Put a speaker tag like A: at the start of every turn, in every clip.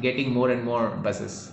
A: getting more and more buses.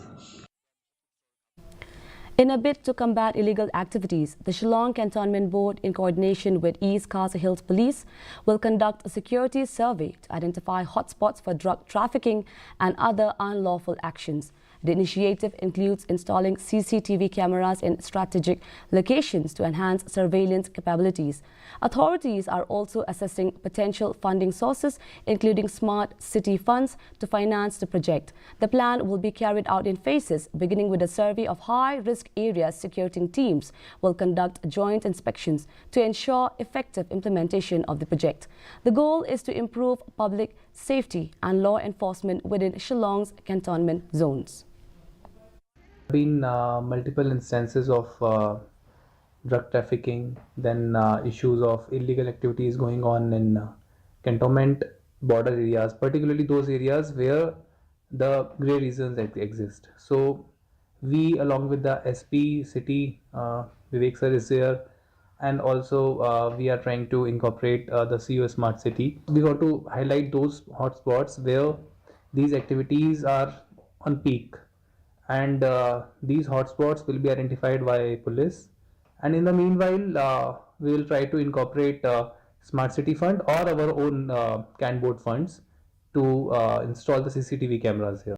B: In a bid to combat illegal activities, the Shillong Cantonment Board, in coordination with East Khasa Hills Police, will conduct a security survey to identify hotspots for drug trafficking and other unlawful actions. The initiative includes installing CCTV cameras in strategic locations to enhance surveillance capabilities. Authorities are also assessing potential funding sources, including smart city funds, to finance the project. The plan will be carried out in phases, beginning with a survey of high-risk areas. Security teams will conduct joint inspections to ensure effective implementation of the project. The goal is to improve public safety and law enforcement within Shillong's cantonment zones.
C: Been multiple instances of drug trafficking, then issues of illegal activities going on in cantonment border areas, particularly those areas where the gray regions exist. So we, along with the SP city, Vivek sir is there, and also we are trying to incorporate the CO smart city. We want to highlight those hotspots where these activities are on peak, and these hotspots will be identified by police, and in the meanwhile we will try to incorporate smart city fund or our own can board funds to install the CCTV cameras here.